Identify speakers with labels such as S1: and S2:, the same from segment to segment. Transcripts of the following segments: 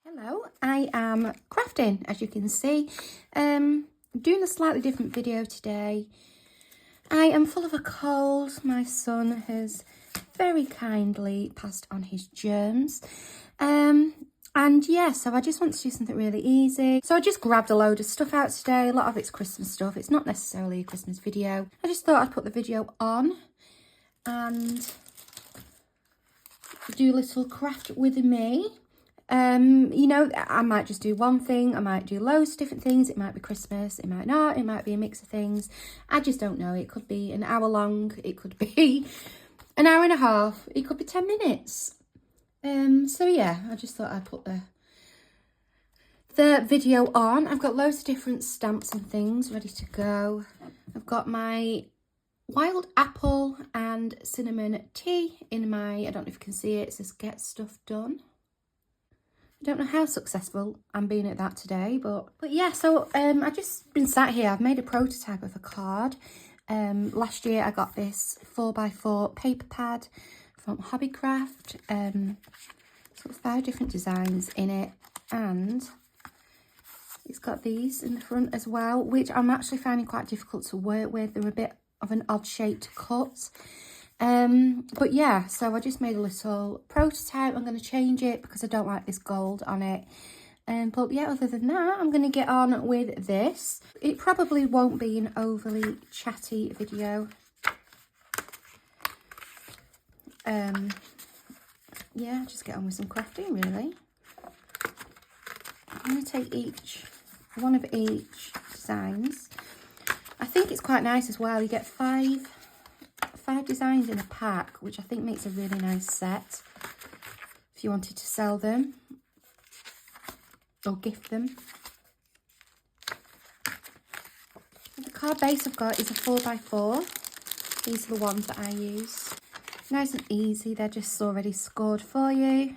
S1: Hello, I am crafting, as you can see. Doing a slightly different video today. I am full of a cold. My son has very kindly passed on his germs. And yeah, so I just want to do something really easy. So I just grabbed a load of stuff out today. A lot of it's Christmas stuff. It's not necessarily a Christmas video. I just thought I'd put the video on and do a little craft with me. You know, I might just do one thing, I might do loads of different things. It might be Christmas, it might not, it might be a mix of things. I just don't know. It could be an hour long, it could be an hour and a half, it could be 10 minutes. So yeah, I just thought I'd put the video on. I've got loads of different stamps and things ready to go. I've got my wild apple and cinnamon tea in my, I don't know if you can see it, it says get stuff done. I don't know how successful I'm being at that today, but yeah, so I've just been sat here. I've made a prototype of a card. Last year I got this 4x4 paper pad from Hobbycraft. Sort of 5 different designs in it, and it's got these in the front as well, which I'm actually finding quite difficult to work with. They're a bit of an odd shape to cut. But yeah, so I just made a little prototype. I'm going to change it because I don't like this gold on it. But yeah, other than that, I'm going to get on with this. It probably won't be an overly chatty video. Yeah, just get on with some crafting really. I'm going to take one of each designs. I think it's quite nice as well. You get five designs in a pack, which I think makes a really nice set if you wanted to sell them or gift them. The card base I've got is a 4x4. These are the ones that I use. Nice and easy, they're just already scored for you.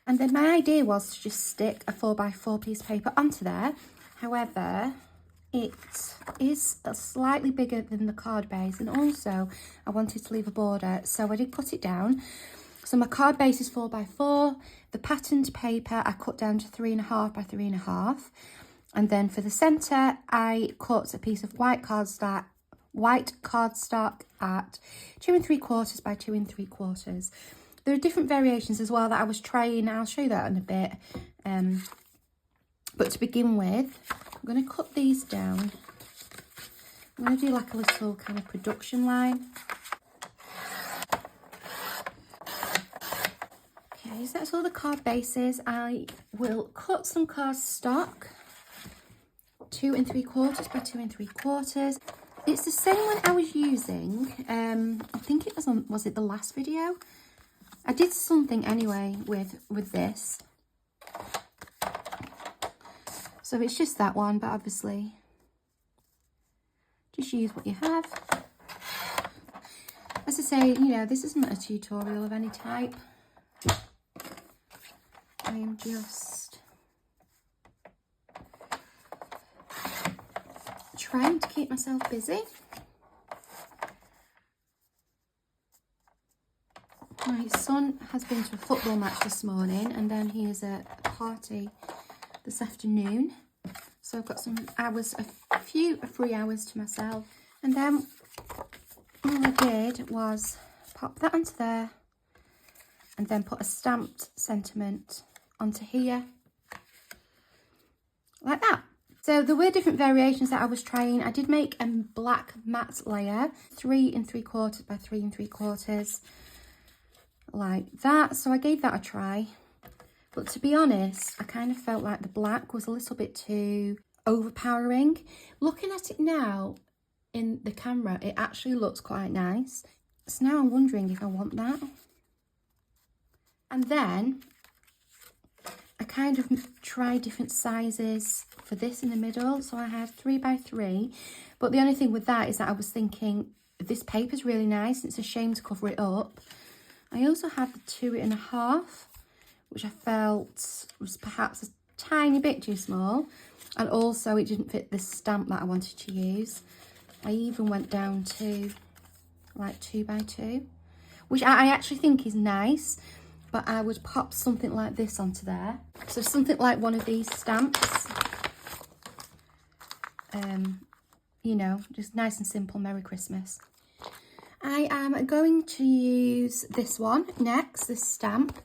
S1: And then my idea was to just stick a 4x4 piece of paper onto there. However, it is slightly bigger than the card base, and also I wanted to leave a border, so I did cut it down. So my card base is 4x4. The patterned paper I cut down to 3.5 by 3.5, and then for the centre I cut a piece of white cardstock at 2 3/4 by 2 3/4. There are different variations as well that I was trying. I'll show you that in a bit. But to begin with, I'm going to cut these down. I'm going to do like a little kind of production line. Okay, so that's all the card bases. I will cut some cardstock, 2 3/4 by 2 3/4. It's the same one I was using. I think it was it the last video? I did something anyway with this. So it's just that one, but obviously just use what you have. As I say, you know, this isn't a tutorial of any type. I am just trying to keep myself busy. My son has been to a football match this morning, and then he is at a party this afternoon. So I've got some hours, a few free hours to myself. And then all I did was pop that onto there and then put a stamped sentiment onto here, like that. So there were different variations that I was trying. I did make a black matte layer, 3 3/4 by 3 3/4. Like that, so I gave that a try, but to be honest, I kind of felt like the black was a little bit too overpowering. Looking at it now in the camera, it actually looks quite nice, so now I'm wondering if I want that. And then I kind of tried different sizes for this in the middle, so I had 3x3, but the only thing with that is that I was thinking this paper's really nice, it's a shame to cover it up. I also had the 2.5, which I felt was perhaps a tiny bit too small, and also it didn't fit the stamp that I wanted to use. I even went down to like 2x2, which I actually think is nice, but I would pop something like this onto there. So something like one of these stamps. You know, just nice and simple, Merry Christmas. I am going to use this one next, this stamp,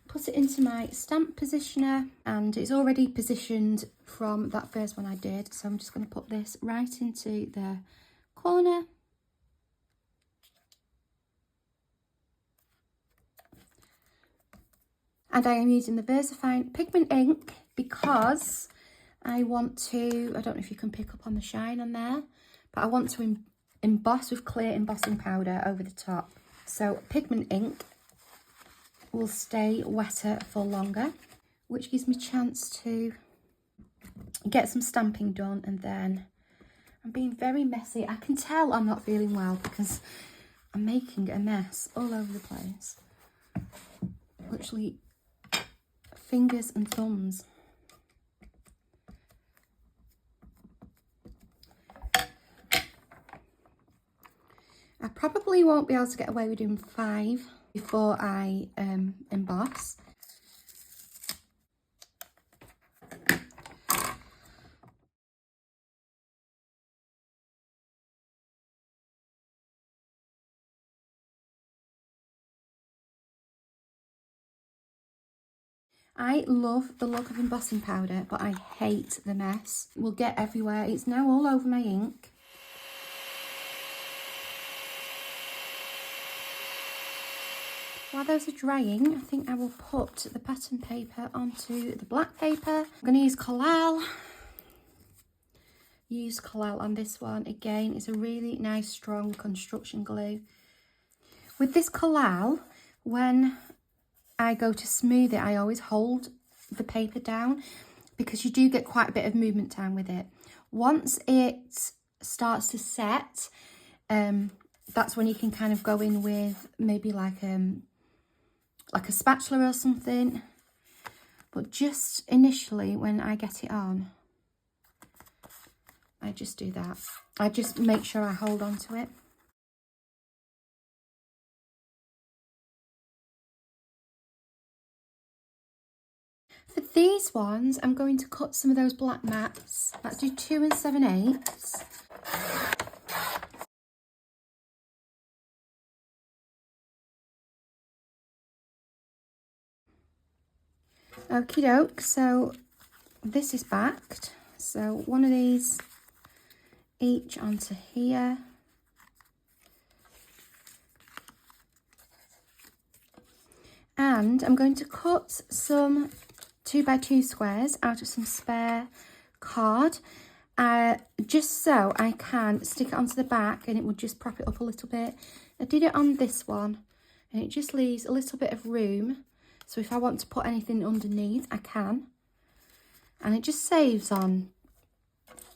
S1: put it into my stamp positioner, and it's already positioned from that first one I did. So I'm just going to put this right into the corner. And I am using the VersaFine pigment ink because I want to, I don't know if you can pick up on the shine on there, but I want to emboss with clear embossing powder over the top. So pigment ink will stay wetter for longer, which gives me a chance to get some stamping done. And then I'm being very messy. I can tell I'm not feeling well because I'm making a mess all over the place. Literally fingers and thumbs. I probably won't be able to get away with doing 5 before I emboss. I love the look of embossing powder, but I hate the mess. It will get everywhere. It's now all over my ink. While those are drying, I think I will put the pattern paper onto the black paper. I'm going to use Collal. Use Collal on this one. Again, it's a really nice, strong construction glue. With this Collal, when I go to smooth it, I always hold the paper down because you do get quite a bit of movement time with it. Once it starts to set, that's when you can kind of go in with maybe like a spatula or something. But just initially when I get it on, I just do that. I just make sure I hold on to it. For these ones, I'm going to cut some of those black mats. Let's do 2 7/8. Okie doke, so this is backed. So one of these each onto here. And I'm going to cut some 2x2 squares out of some spare card, just so I can stick it onto the back and it would just prop it up a little bit. I did it on this one and it just leaves a little bit of room, so if I want to put anything underneath I can, and it just saves on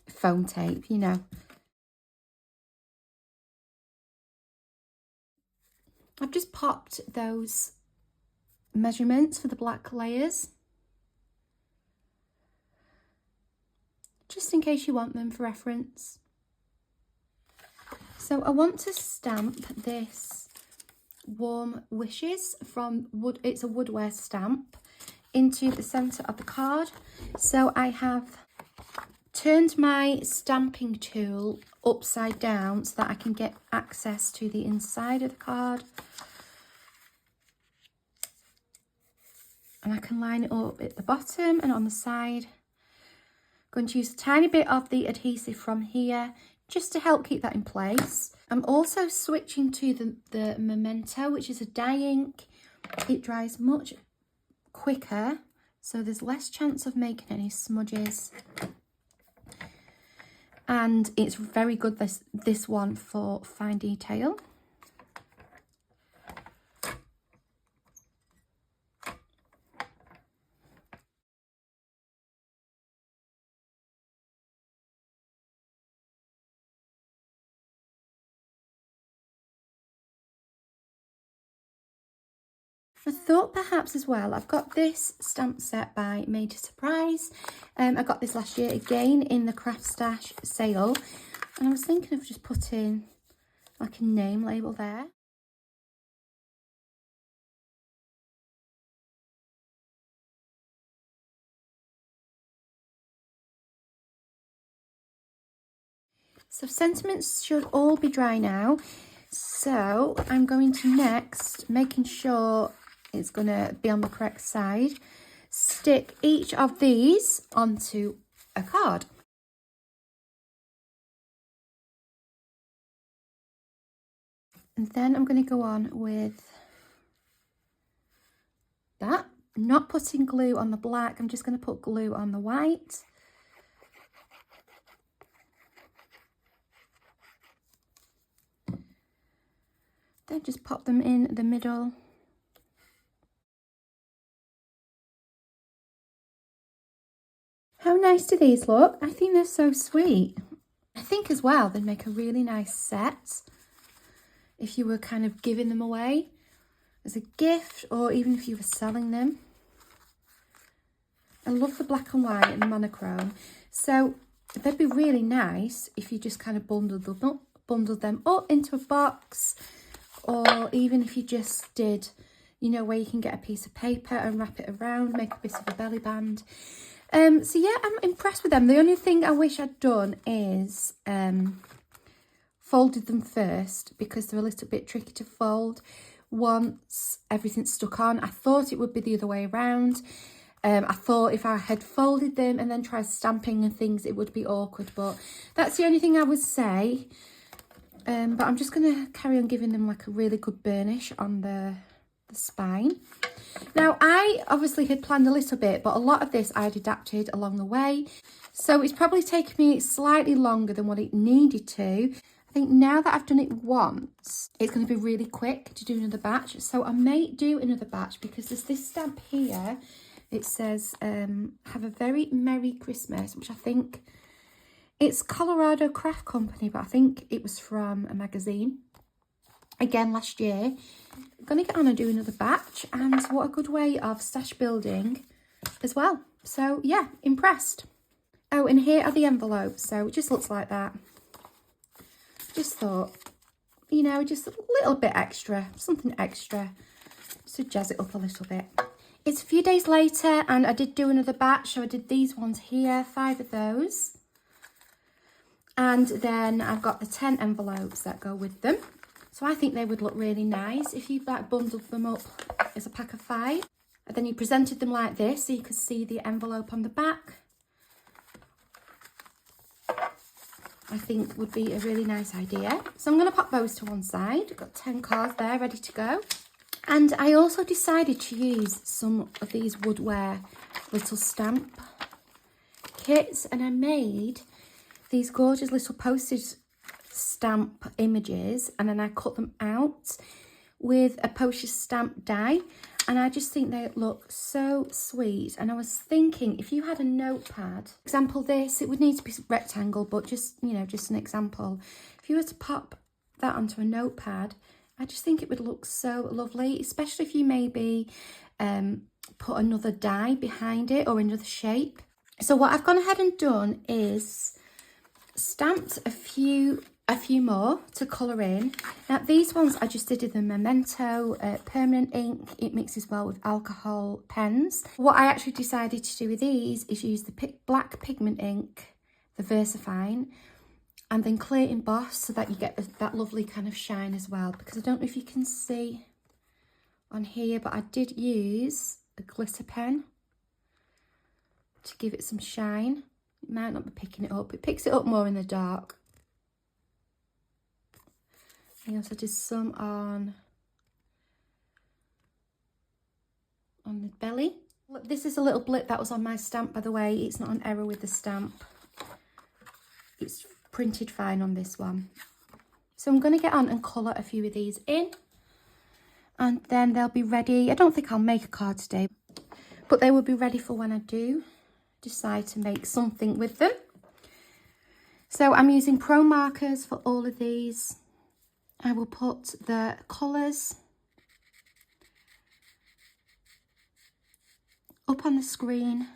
S1: foam tape, you know. I've just popped those measurements for the black layers, just in case you want them for reference. So I want to stamp this Warm Wishes from wood. It's a woodware stamp into the centre of the card. So I have turned my stamping tool upside down so that I can get access to the inside of the card. And I can line it up at the bottom and on the side. I'm going to use a tiny bit of the adhesive from here just to help keep that in place. I'm also switching to the Memento, which is a dye ink. It dries much quicker, so there's less chance of making any smudges. And it's very good, this one, for fine detail. I thought perhaps as well, I've got this stamp set by Made to Surprise. I got this last year again in the Craft Stash sale. And I was thinking of just putting like a name label there. So sentiments should all be dry now. So I'm going to next, making sure it's going to be on the correct side, stick each of these onto a card. And then I'm going to go on with that. Not putting glue on the black, I'm just going to put glue on the white. Then just pop them in the middle. How nice do these look? I think they're so sweet. I think as well they'd make a really nice set if you were kind of giving them away as a gift, or even if you were selling them. I love the black and white and monochrome. So they'd be really nice if you just kind of bundled them up into a box, or even if you just did, you know, where you can get a piece of paper and wrap it around, make a bit of a belly band. So yeah, I'm impressed with them. The only thing I wish I'd done is folded them first, because they're a little bit tricky to fold once everything's stuck on. I thought it would be the other way around. I thought if I had folded them and then tried stamping and things, it would be awkward, but that's the only thing I would say. But I'm just going to carry on giving them like a really good burnish on the spine. Now, I obviously had planned a little bit, but a lot of this I'd adapted along the way. So it's probably taken me slightly longer than what it needed to. I think now that I've done it once, it's going to be really quick to do another batch. So I may do another batch, because there's this stamp here. It says, have a very Merry Christmas, which I think it's Colorado Craft Company, but I think it was from a magazine. Again, last year. I'm going to get on and do another batch, and what a good way of stash building as well. So yeah, impressed. Oh, and here are the envelopes. So it just looks like that. Just thought, you know, just a little bit extra, something extra to jazz it up a little bit. It's a few days later, and I did do another batch. So I did these ones here, 5 of those. And then I've got the 10 envelopes that go with them. So I think they would look really nice if you like bundled them up as a pack of 5. And then you presented them like this, so you could see the envelope on the back. I think would be a really nice idea. So I'm going to pop those to one side. I've got 10 cards there ready to go. And I also decided to use some of these woodware little stamp kits, and I made these gorgeous little postage stamp images, and then I cut them out with a postage stamp die, and I just think they look so sweet. And I was thinking, if you had a notepad, example this, it would need to be rectangle, but just, you know, just an example. If you were to pop that onto a notepad, I just think it would look so lovely, especially if you maybe put another die behind it or another shape. So what I've gone ahead and done is stamped a few more to colour in. Now these ones I just did in the Memento permanent ink. It mixes well with alcohol pens. What I actually decided to do with these is use the black pigment ink, the VersaFine, and then clear emboss, so that you get that lovely kind of shine as well. Because I don't know if you can see on here, but I did use a glitter pen to give it some shine. It might not be picking it up. It picks it up more in the dark. I also did some on the belly. Look, this is a little blip that was on my stamp, by the way. It's not an error with the stamp. It's printed fine on this one. So I'm going to get on and colour a few of these in, and then they'll be ready. I don't think I'll make a card today, but they will be ready for when I do decide to make something with them. So I'm using Pro markers for all of these. I will put the colours up on the screen.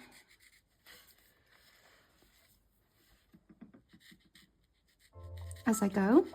S1: As I go.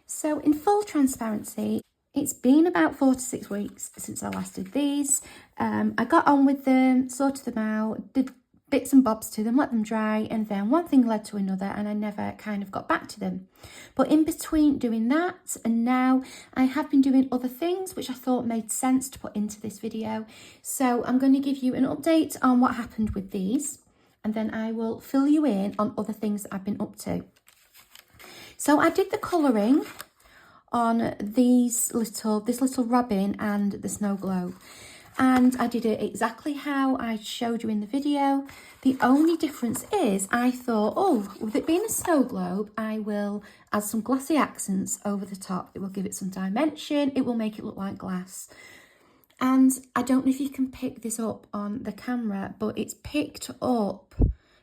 S1: So in full transparency, it's been about 4 to 6 weeks since I last did these. I got on with them, sorted them out, did bits and bobs to them, let them dry, and then one thing led to another and I never kind of got back to them. But in between doing that and now, I have been doing other things which I thought made sense to put into this video. So I'm going to give you an update on what happened with these, and then I will fill you in on other things that I've been up to. So I did the colouring on this little robin and the snow globe, and I did it exactly how I showed you in the video. The only difference is I thought, oh, with it being a snow globe, I will add some glossy accents over the top. It will give it some dimension, it will make it look like glass. And I don't know if you can pick this up on the camera, but it's picked up,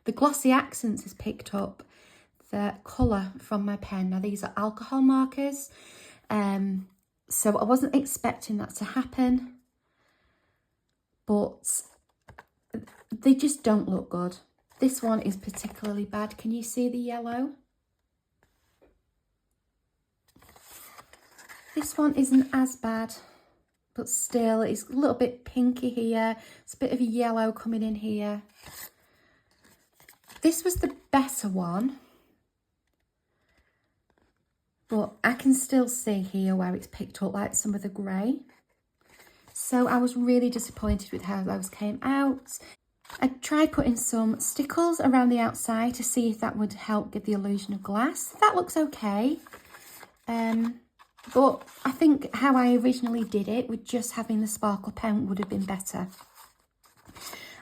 S1: the glossy accents has picked up the colour from my pen. Now these are alcohol markers, so I wasn't expecting that to happen, but they just don't look good. This one is particularly bad. Can you see the yellow? This one isn't as bad, but still it's a little bit pinky here. It's a bit of a yellow coming in here. This was the better one, but I can still see here where it's picked up like some of the grey. So I was really disappointed with how those came out. I tried putting some stickles around the outside to see if that would help give the illusion of glass. That looks okay. But I think how I originally did it with just having the sparkle pen would have been better.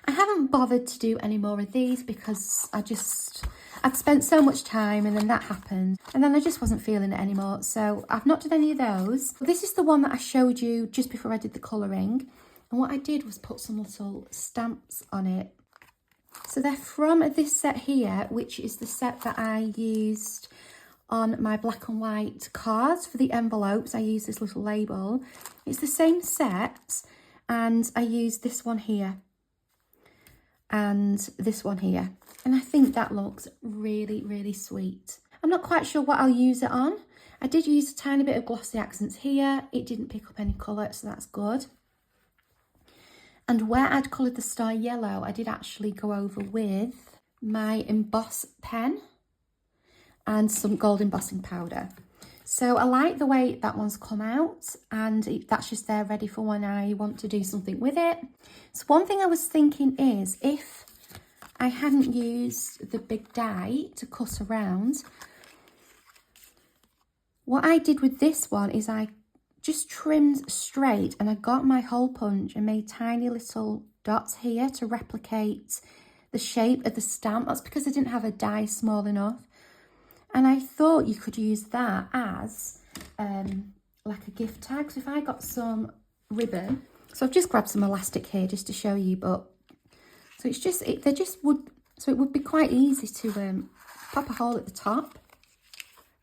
S1: I haven't bothered to do any more of these because I'd spent so much time and then that happened. And then I just wasn't feeling it anymore. So I've not done any of those. This is the one that I showed you just before I did the colouring. And what I did was put some little stamps on it. So they're from this set here, which is the set that I used on my black and white cards for the envelopes. I used this little label. It's the same set, and I used this one here and this one here, and I think that looks really, really sweet. I'm not quite sure what I'll use it on. I did use a tiny bit of glossy accents here. It didn't pick up any colour, so that's good. And where I'd coloured the star yellow, I did actually go over with my emboss pen and some gold embossing powder. So I like the way that one's come out, and that's just there ready for when I want to do something with it. So one thing I was thinking is, if I hadn't used the big die to cut around, what I did with this one is I just trimmed straight, and I got my hole punch and made tiny little dots here to replicate the shape of the stamp. That's because I didn't have a die small enough. And I thought you could use that as like a gift tag. So if I got some ribbon, so I've just grabbed some elastic here just to show you, but so it's just, it would be quite easy to pop a hole at the top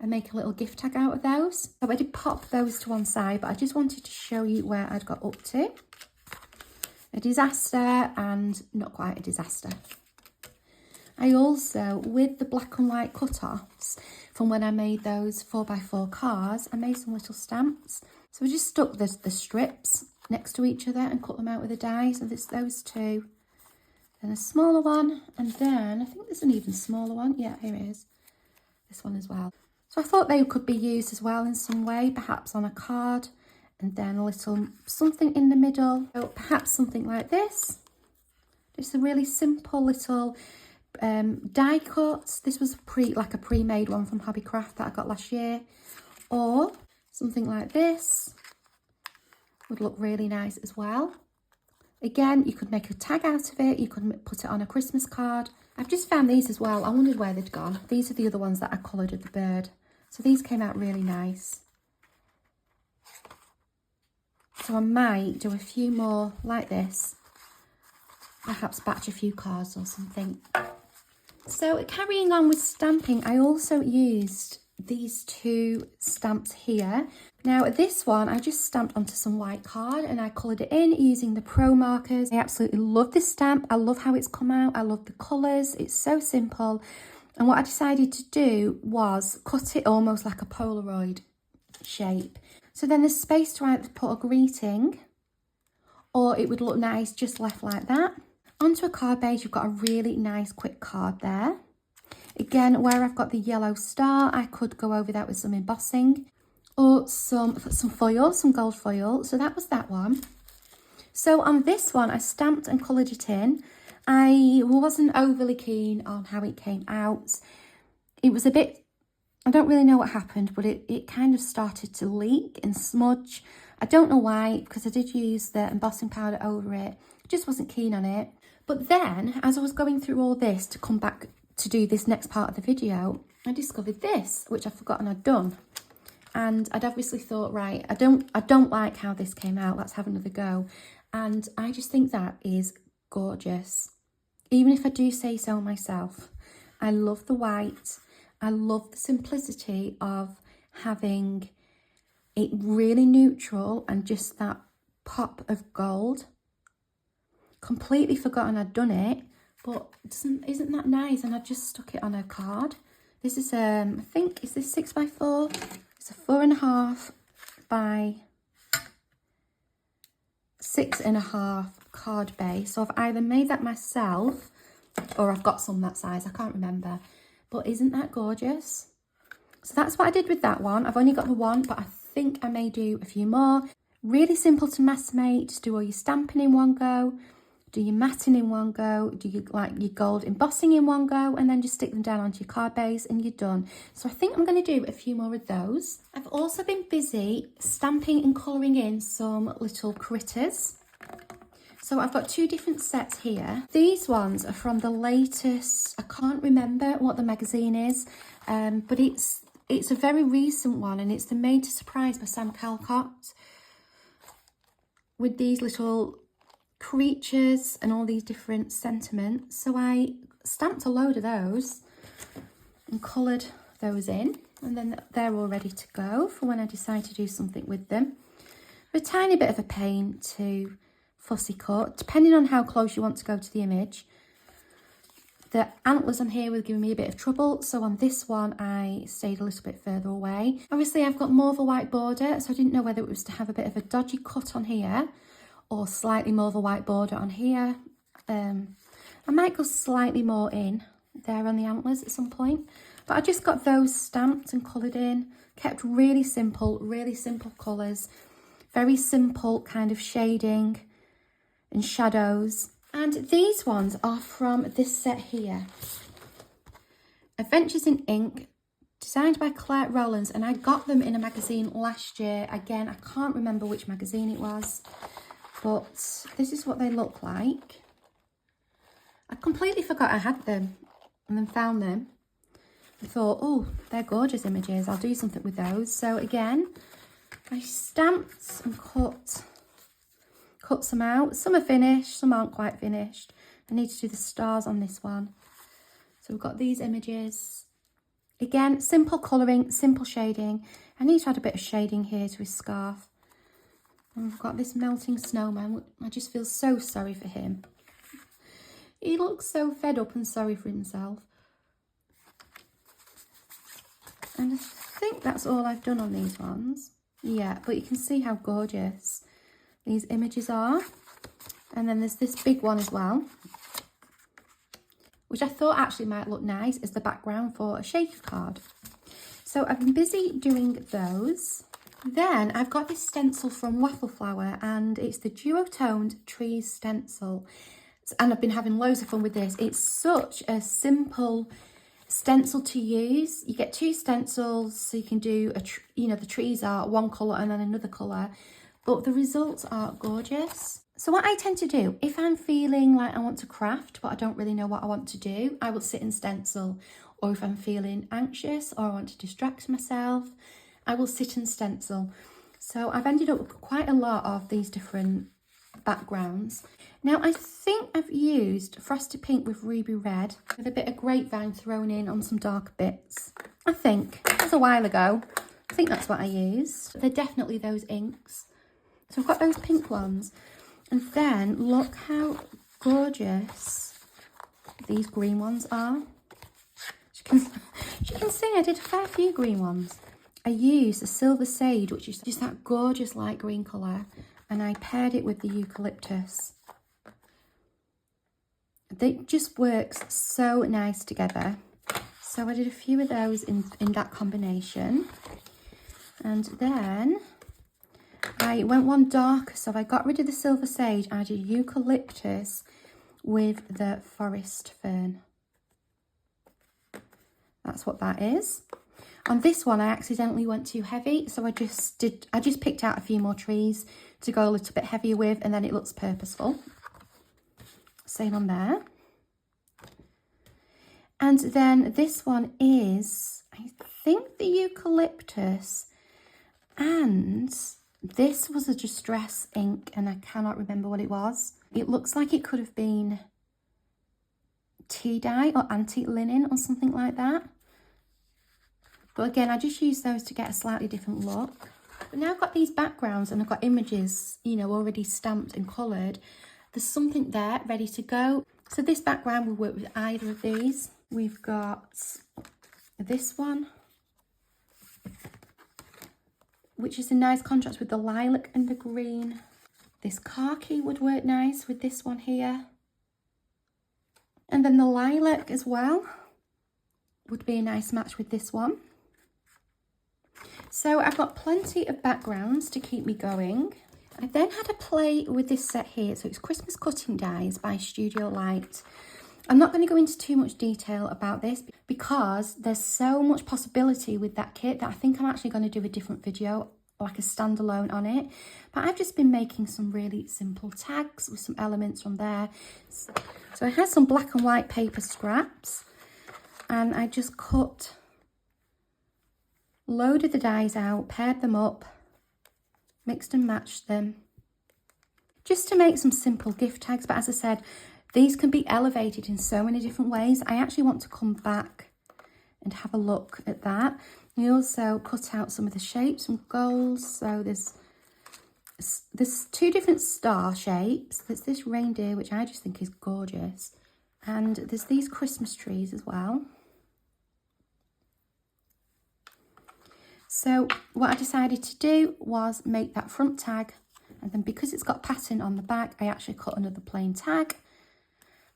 S1: and make a little gift tag out of those. So I did pop those to one side, but I just wanted to show you where I'd got up to. A disaster and not quite a disaster. I also, with the black and white cut-offs, from when I made those 4x4 cards. I made some little stamps. So I just stuck the strips next to each other and cut them out with a die. So there's those two. Then a smaller one. And then I think there's an even smaller one. Yeah, here it is. This one as well. So I thought they could be used as well in some way, perhaps on a card. And then a little something in the middle. So perhaps something like this. Just a really simple little die cut. This was like a pre-made one from Hobbycraft that I got last year. Or something like this would look really nice as well. Again, you could make a tag out of it. You could put it on a Christmas card. I've just found these as well. I wondered where they'd gone. These are the other ones that I coloured of the bird. So these came out really nice. So I might do a few more like this. Perhaps batch a few cards or something. So carrying on with stamping, I also used these two stamps here. Now this one, I just stamped onto some white card and I coloured it in using the Pro markers. I absolutely love this stamp. I love how it's come out. I love the colours. It's so simple. And what I decided to do was cut it almost like a Polaroid shape. So then there's space to either put a greeting, or it would look nice just left like that. Onto a card base, you've got a really nice quick card there. Again, where I've got the yellow star, I could go over that with some embossing or some foil, some gold foil. So that was that one. So on this one, I stamped and coloured it in. I wasn't overly keen on how it came out. It was a bit, I don't really know what happened, but it kind of started to leak and smudge. I don't know why, because I did use the embossing powder over it. I just wasn't keen on it. But then, as I was going through all this to come back to do this next part of the video, I discovered this, which I'd forgotten I'd done. And I'd obviously thought, right, I don't like how this came out. Let's have another go. And I just think that is gorgeous. Even if I do say so myself. I love the white. I love the simplicity of having it really neutral and just that pop of gold. Completely forgotten I'd done it, but isn't that nice? And I just stuck it on a card. This is I think, is this 6x4? It's a 4.5 by 6.5 card base. So I've either made that myself or I've got some that size. I can't remember. But isn't that gorgeous? So that's what I did with that one. I've only got the one, but I think I may do a few more. Really simple to mass make. Just do all your stamping in one go. Do your matting in one go, do you like your gold embossing in one go, and then just stick them down onto your card base and you're done. So I think I'm going to do a few more of those. I've also been busy stamping and colouring in some little critters. So I've got two different sets here. These ones are from the latest, I can't remember what the magazine is, but it's a very recent one, and it's the Made to Surprise by Sam Calcott, with these little creatures and all these different sentiments. So I stamped a load of those and coloured those in, and then they're all ready to go for when I decide to do something with them. A tiny bit of a pain to fussy cut, depending on how close you want to go to the image. The antlers on here were giving me a bit of trouble, so on this one I stayed a little bit further away. Obviously I've got more of a white border, so I didn't know whether it was to have a bit of a dodgy cut on here or slightly more of a white border on here. I might go slightly more in there on the antlers at some point, but I just got those stamped and coloured in. Kept really simple colours, very simple kind of shading and shadows. And these ones are from this set here, Adventures in Ink, designed by Claire Rowlands, and I got them in a magazine last year. Again, I can't remember which magazine it was, but this is what they look like. I completely forgot I had them and then found them. I thought, oh, they're gorgeous images. I'll do something with those. So again, I stamped and cut some out. Some are finished, some aren't quite finished. I need to do the stars on this one. So we've got these images. Again, simple colouring, simple shading. I need to add a bit of shading here to his scarf. And we've got this melting snowman. I just feel so sorry for him. He looks so fed up and sorry for himself. And I think that's all I've done on these ones. Yeah, but you can see how gorgeous these images are. And then there's this big one as well, which I thought actually might look nice as the background for a shaker card. So I've been busy doing those. Then I've got this stencil from Waffle Flower, and it's the Duo-tone Trees stencil. And I've been having loads of fun with this. It's such a simple stencil to use. You get 2 stencils, so you can do the trees are one colour and then another colour, but the results are gorgeous. So what I tend to do, if I'm feeling like I want to craft but I don't really know what I want to do, I will sit and stencil. Or if I'm feeling anxious or I want to distract myself, I will sit and stencil. So I've ended up with quite a lot of these different backgrounds. Now I think I've used Frosted Pink with Ruby Red with a bit of grapevine thrown in on some darker bits. I think, that was a while ago. I think that's what I used. They're definitely those inks. So I've got those pink ones. And then look how gorgeous these green ones are. As you can see, I did a fair few green ones. I used the Silver Sage, which is just that gorgeous light green colour, and I paired it with the eucalyptus. It just works so nice together. So I did a few of those in that combination. And then I went one darker, so I got rid of the Silver Sage. I did eucalyptus with the forest fern. That's what that is. On this one, I accidentally went too heavy, so I just picked out a few more trees to go a little bit heavier with, and then it looks purposeful. Same on there. And then this one is, I think, the eucalyptus, and this was a distress ink, and I cannot remember what it was. It looks like it could have been tea dye or antique linen or something like that. But again, I just used those to get a slightly different look. But now I've got these backgrounds and I've got images, already stamped and coloured. There's something there ready to go. So this background will work with either of these. We've got this one, which is a nice contrast with the lilac and the green. This khaki would work nice with this one here. And then the lilac as well would be a nice match with this one. So I've got plenty of backgrounds to keep me going. I then had a play with this set here. So it's Christmas Cutting Dies by Studio Light. I'm not going to go into too much detail about this because there's so much possibility with that kit that I think I'm actually going to do a different video, like a standalone on it. But I've just been making some really simple tags with some elements from there. So I had some black and white paper scraps and I just loaded the dies out, paired them up, mixed and matched them, just to make some simple gift tags. But as I said, these can be elevated in so many different ways. I actually want to come back and have a look at that. We also cut out some of the shapes and goals. So there's 2 different star shapes. There's this reindeer, which I just think is gorgeous. And there's these Christmas trees as well. So what I decided to do was make that front tag, and then because it's got pattern on the back, I actually cut another plain tag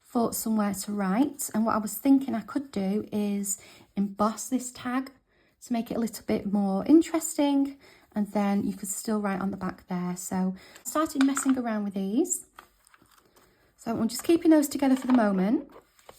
S1: for somewhere to write. And what I was thinking I could do is emboss this tag to make it a little bit more interesting, and then you could still write on the back there. So I started messing around with these. So I'm just keeping those together for the moment.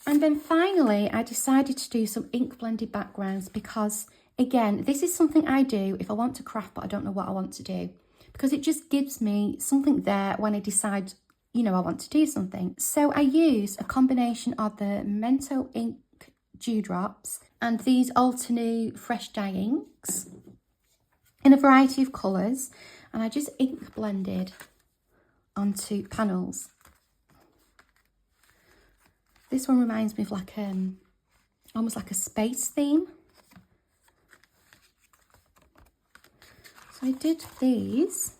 S1: And then finally, I decided to do some ink blended backgrounds because, again, this is something I do if I want to craft but I don't know what I want to do, because it just gives me something there when I decide, I want to do something. So I used a combination of the Mento ink dewdrops and these Altenew fresh dye inks in a variety of colours, and I just ink blended onto panels. This one reminds me of like almost like a space theme. So I did these,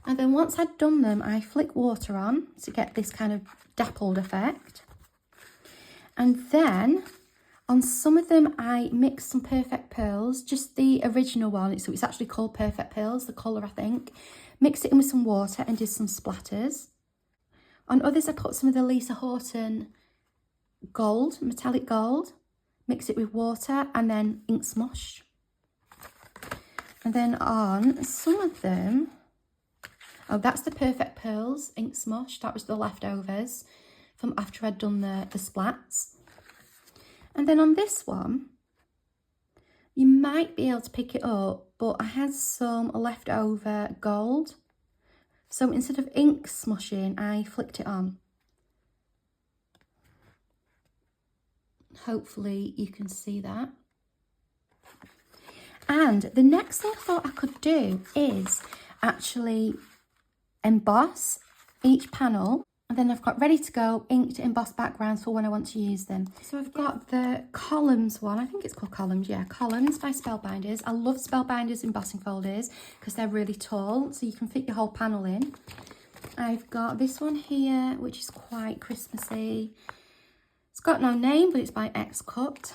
S1: and then once I'd done them, I flick water on to get this kind of dappled effect. And then On some of them, I mixed some Perfect Pearls, just the original one, so it's actually called Perfect Pearls, the colour I think. Mixed it in with some water and did some splatters. On others, I put some of the Lisa Horton gold, metallic gold, mixed it with water and then ink smush. And then on some of them, oh, that's the Perfect Pearls ink smush. That was the leftovers from after I'd done the splats. And then on this one, you might be able to pick it up, but I had some leftover gold. So instead of ink smushing, I flicked it on. Hopefully you can see that. And the next thing I thought I could do is actually emboss each panel. And then I've got ready to go inked embossed backgrounds for when I want to use them. So I've got the Columns one. I think it's called Columns, yeah. Columns by Spellbinders. I love Spellbinders embossing folders because they're really tall, so you can fit your whole panel in. I've got this one here, which is quite Christmassy. It's got no name, but it's by X Cut.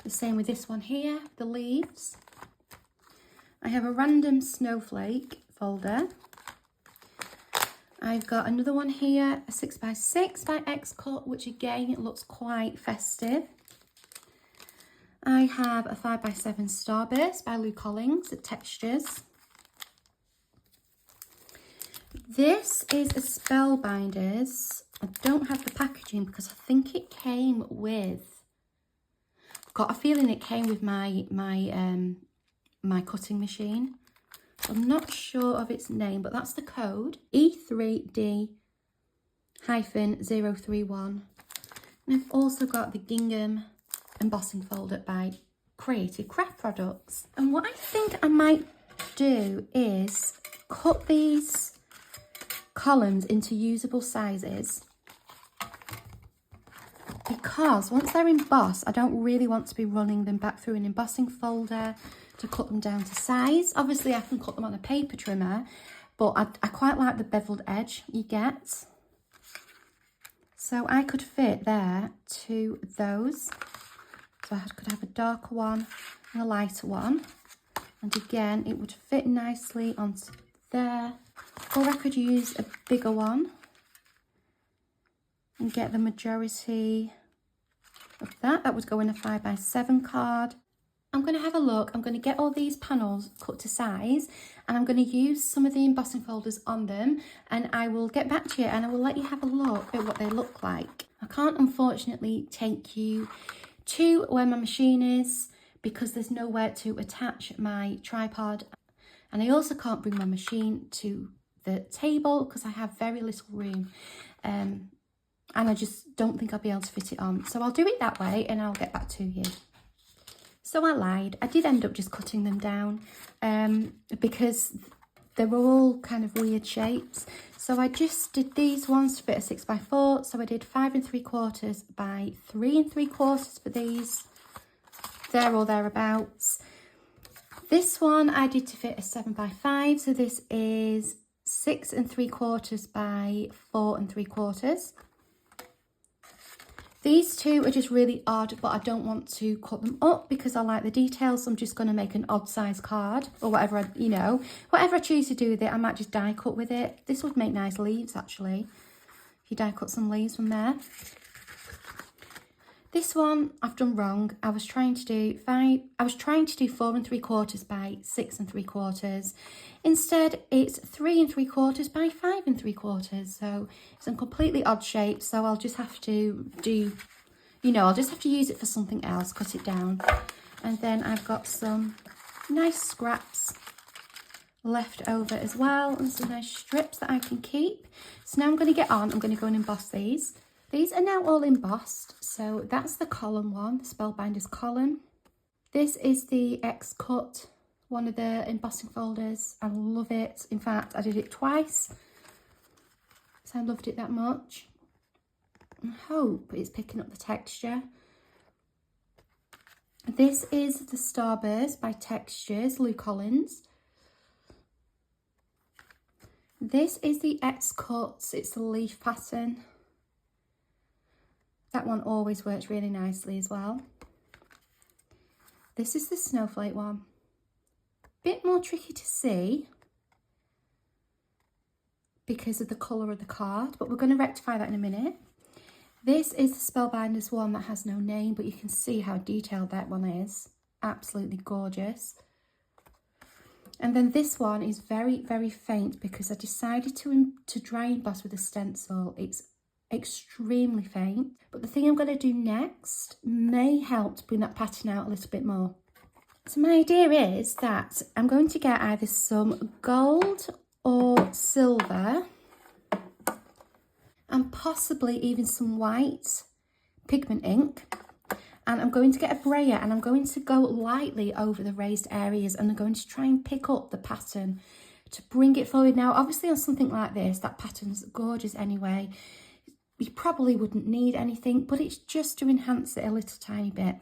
S1: The same with this one here, the leaves. I have a random snowflake folder. I've got another one here, a 6x6 by X Cut, which again, it looks quite festive. I have a 5x7 Starburst by Lou Collins at Textures. This is a Spellbinders. I don't have the packaging because I think it came with, I've got a feeling it came with my cutting machine. I'm not sure of its name, but that's the code, E3D-031. And I've also got the gingham embossing folder by Creative Craft Products. And what I think I might do is cut these columns into usable sizes, because once they're embossed, I don't really want to be running them back through an embossing folder to cut them down to size. Obviously I can cut them on a paper trimmer, but I quite like the beveled edge you get. So I could fit there to those. So I could have a darker one and a lighter one. And again, it would fit nicely onto there. Or I could use a bigger one and get the majority of that. That would go in a 5x7 card. I'm going to have a look. I'm going to get all these panels cut to size, and I'm going to use some of the embossing folders on them, and I will get back to you and I will let you have a look at what they look like. I can't unfortunately take you to where my machine is because there's nowhere to attach my tripod, and I also can't bring my machine to the table because I have very little room, and I just don't think I'll be able to fit it on. So I'll do it that way and I'll get back to you. So I lied. I did end up just cutting them down because they were all kind of weird shapes. So I just did these ones to fit a 6x4. So I did 5 3/4 by 3 3/4 for these. There or thereabouts. This one I did to fit a 7x5. So this is 6 3/4 by 4 3/4. These two are just really odd, but I don't want to cut them up because I like the details. So I'm just going to make an odd size card or whatever, whatever I choose to do with it. I might just die cut with it. This would make nice leaves actually, if you die cut some leaves from there. This one I've done wrong. I was trying to do 4 3/4 by 6 3/4. Instead, it's 3 3/4 by 5 3/4. So it's a completely odd shape. So I'll just have to do, I'll just have to use it for something else, cut it down. And then I've got some nice scraps left over as well, and some nice strips that I can keep. So now I'm going to get on. I'm going to go and emboss these. These are now all embossed. So that's the column one, the Spellbinders column. This is the X Cut, one of the embossing folders. I love it. In fact, I did it twice. So I loved it that much. I hope it's picking up the texture. This is the Starburst by Textures, Lou Collins. This is the X Cuts. It's the leaf pattern. That one always works really nicely as well. This is the snowflake one. Bit more tricky to see because of the colour of the card, but we're going to rectify that in a minute. This is the Spellbinders one that has no name, but you can see how detailed that one is. Absolutely gorgeous. And then this one is very, very faint because I decided to dry emboss with a stencil. It's extremely faint, but the thing I'm going to do next may help to bring that pattern out a little bit more. So my idea is that I'm going to get either some gold or silver and possibly even some white pigment ink, and I'm going to get a brayer and I'm going to go lightly over the raised areas, and I'm going to try and pick up the pattern to bring it forward. Now obviously on something like this, that pattern's gorgeous anyway. You probably wouldn't need anything, but it's just to enhance it a little tiny bit.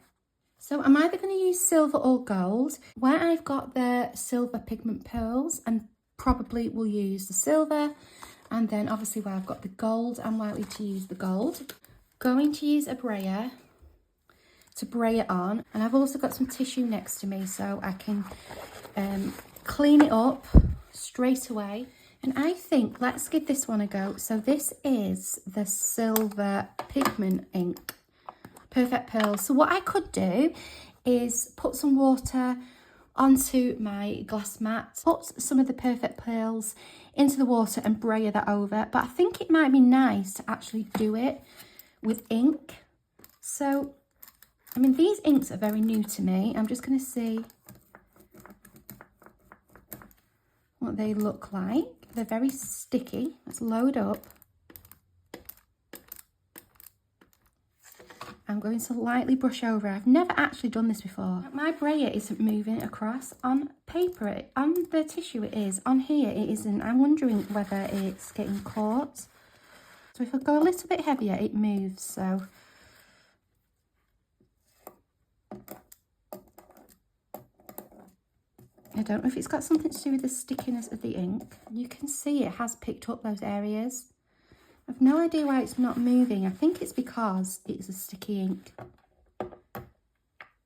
S1: So I'm either going to use silver or gold. Where I've got the silver pigment pearls, and probably will use the silver, and then obviously where I've got the gold, I'm likely to use the gold. Going to use a brayer to bray it on, and I've also got some tissue next to me so I can clean it up straight away. And I think let's give this one a go. So this is the silver pigment ink, Perfect Pearls. So what I could do is put some water onto my glass mat, put some of the Perfect Pearls into the water and brayer that over. But I think it might be nice to actually do it with ink. So, I mean, these inks are very new to me. I'm just going to see what they look like. They're very sticky. Let's load up. I'm going to lightly brush over. I've never actually done this before. My brayer isn't moving across on paper. On the tissue it is. On here it isn't. I'm wondering whether it's getting caught. So if I go a little bit heavier, it moves. So I don't know if it's got something to do with the stickiness of the ink. You can see it has picked up those areas. I've no idea why it's not moving. I think it's because it's a sticky ink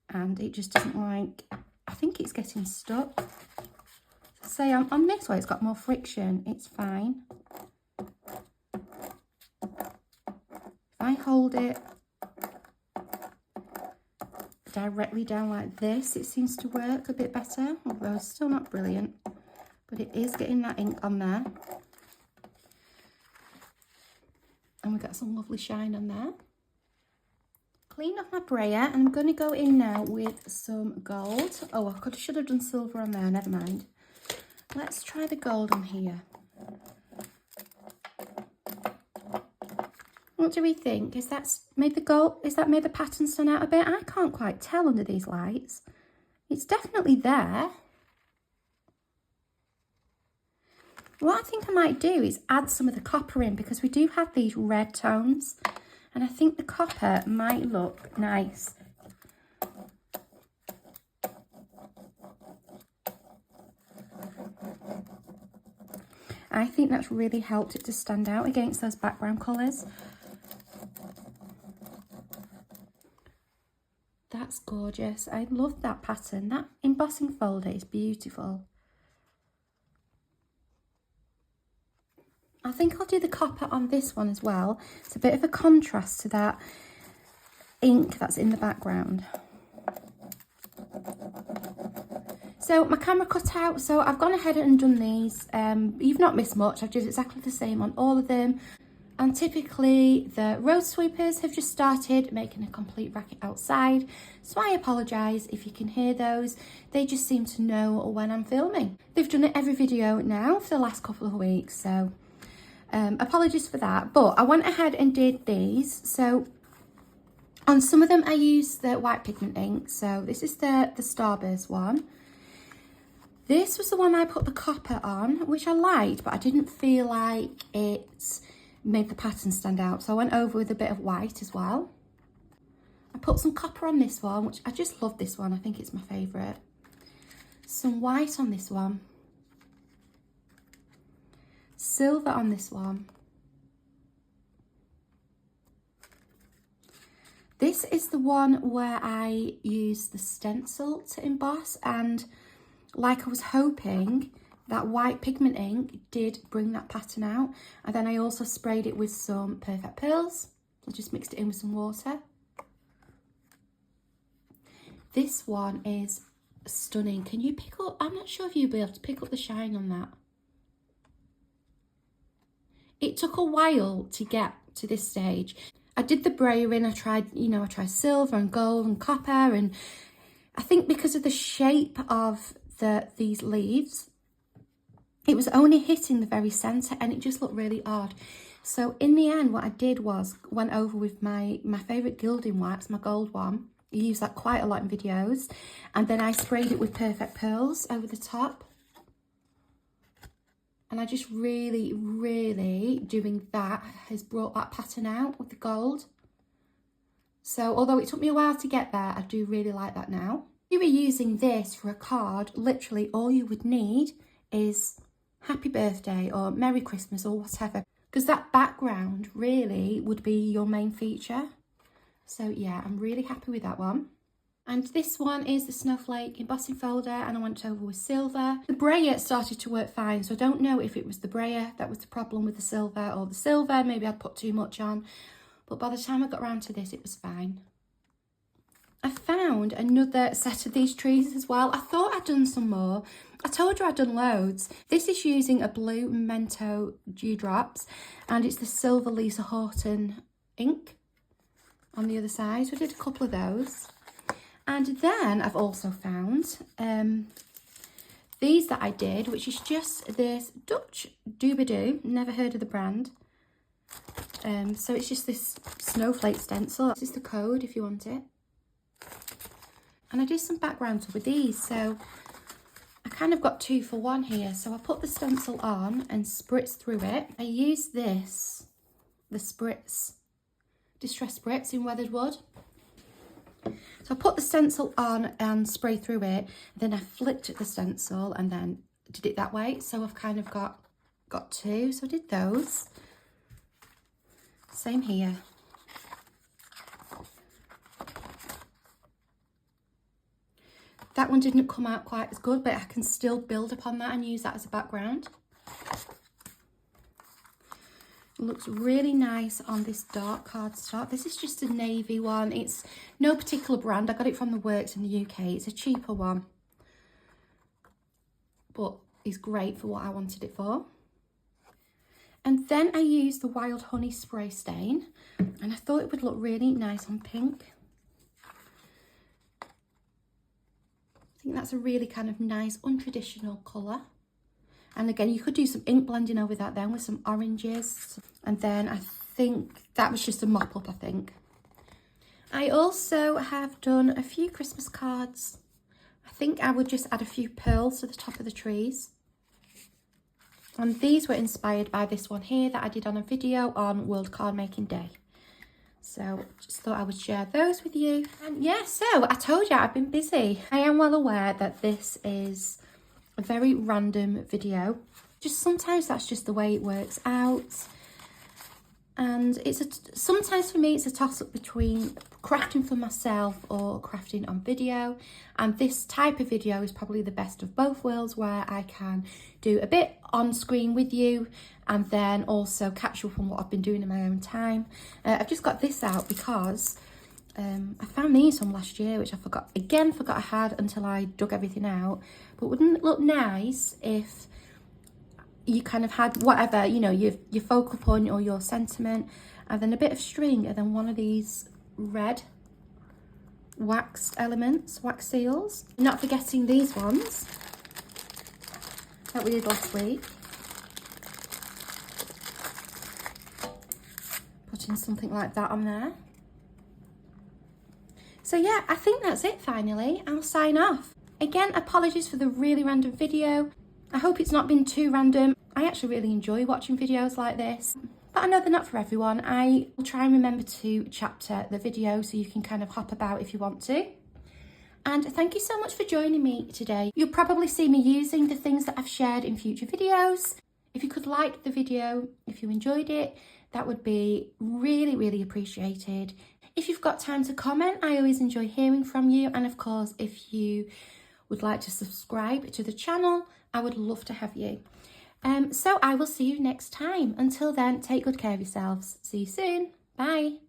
S1: and it just doesn't like, I think it's getting stuck. Say on this way it's got more friction, it's fine. If I hold it directly down like this, it seems to work a bit better, although it's still not brilliant, but it is getting that ink on there. And we've got some lovely shine on there. Clean off my brayer, and I'm going to go in now with some gold. Oh, I should have done silver on there, never mind. Let's try the gold on here. What do we think? Is that made the pattern stand out a bit? I can't quite tell under these lights. It's definitely there. What I think I might do is add some of the copper in, because we do have these red tones, and I think the copper might look nice. I think that's really helped it to stand out against those background colours. That's gorgeous. I love that pattern. That embossing folder is beautiful. I think I'll do the copper on this one as well. It's a bit of a contrast to that ink that's in the background. So my camera cut out, so I've gone ahead and done these. You've not missed much. I've did exactly the same on all of them. And typically the road sweepers have just started making a complete racket outside. So I apologise if you can hear those. They just seem to know when I'm filming. They've done it every video now for the last couple of weeks, so apologies for that. But I went ahead and did these. So on some of them I used the white pigment ink. So this is the Starburst one. This was the one I put the copper on, which I liked, but I didn't feel like it made the pattern stand out. So I went over with a bit of white as well. I put some copper on this one, which I just love this one. I think it's my favourite. Some white on this one. Silver on this one. This is the one where I used the stencil to emboss, and like I was hoping, that white pigment ink did bring that pattern out. And then I also sprayed it with some Perfect Pearls. I just mixed it in with some water. This one is stunning. Can you pick up, I'm not sure if you'll be able to pick up the shine on that. It took a while to get to this stage. I did the Breyer in, I tried silver and gold and copper, and I think because of the shape of these leaves, it was only hitting the very centre and it just looked really odd. So in the end, what I did was went over with my favourite gilding wax, my gold one. I use that quite a lot in videos. And then I sprayed it with Perfect Pearls over the top. And I just really, really doing that has brought that pattern out with the gold. So although it took me a while to get there, I do really like that now. If you were using this for a card, literally all you would need is Happy Birthday or Merry Christmas or whatever, because that background really would be your main feature. So yeah, I'm really happy with that one. And this one is the Snowflake embossing folder, and I went over with silver. The Breyer started to work fine, so I don't know if it was the Breyer that was the problem with the silver, or the silver, maybe I'd put too much on. But by the time I got around to this, it was fine. I found another set of these trees as well. I thought I'd done some more. I told you I'd done loads. This is using a blue Memento dewdrops, and it's the silver Lisa Horton ink on the other side. So I did a couple of those. And then I've also found these that I did, which is just this Dutch Doobadoo. Never heard of the brand. So it's just this snowflake stencil. This is the code if you want it. And I did some backgrounds with these, so I kind of got 2 for 1 here. So I put the stencil on and spritz through it. I used this, the spritz, Distress Spritz in weathered wood. So I put the stencil on and spray through it, then I flipped the stencil and then did it that way. So I've kind of got 2, so I did those. Same here. That one didn't come out quite as good, but I can still build upon that and use that as a background. It looks really nice on this dark cardstock. This is just a navy one. It's no particular brand. I got it from the Works in the UK. It's a cheaper one, but it's great for what I wanted it for. And then I used the Wild Honey Spray Stain, and I thought it would look really nice on pink. I think that's a really kind of nice, untraditional colour. And again, you could do some ink blending over that then with some oranges. And then I think that was just a mop up, I think. I also have done a few Christmas cards. I think I would just add a few pearls to the top of the trees. And these were inspired by this one here that I did on a video on World Card Making Day. So just thought I would share those with you. And yeah, so I told you I've been busy. I am well aware that this is a very random video. Just sometimes that's just the way it works out. And sometimes for me it's a toss-up between crafting for myself or crafting on video. And this type of video is probably the best of both worlds, where I can do a bit on screen with you and then also catch up on what I've been doing in my own time. I've just got this out because I found these from last year, which I forgot I had until I dug everything out. But wouldn't it look nice if you kind of had whatever, you know, your focal point or your sentiment, and then a bit of string, and then one of these red waxed elements, wax seals. Not forgetting these ones that we did last week. Putting something like that on there. So yeah, I think that's it finally. I'll sign off. Again, apologies for the really random video. I hope it's not been too random. I actually really enjoy watching videos like this, but I know they're not for everyone. I will try and remember to chapter the video so you can kind of hop about if you want to. And thank you so much for joining me today. You'll probably see me using the things that I've shared in future videos. If you could like the video, if you enjoyed it, that would be really, really appreciated. If you've got time to comment, I always enjoy hearing from you. And of course, if you would like to subscribe to the channel, I would love to have you. So I will see you next time. Until then, take good care of yourselves. See you soon. Bye.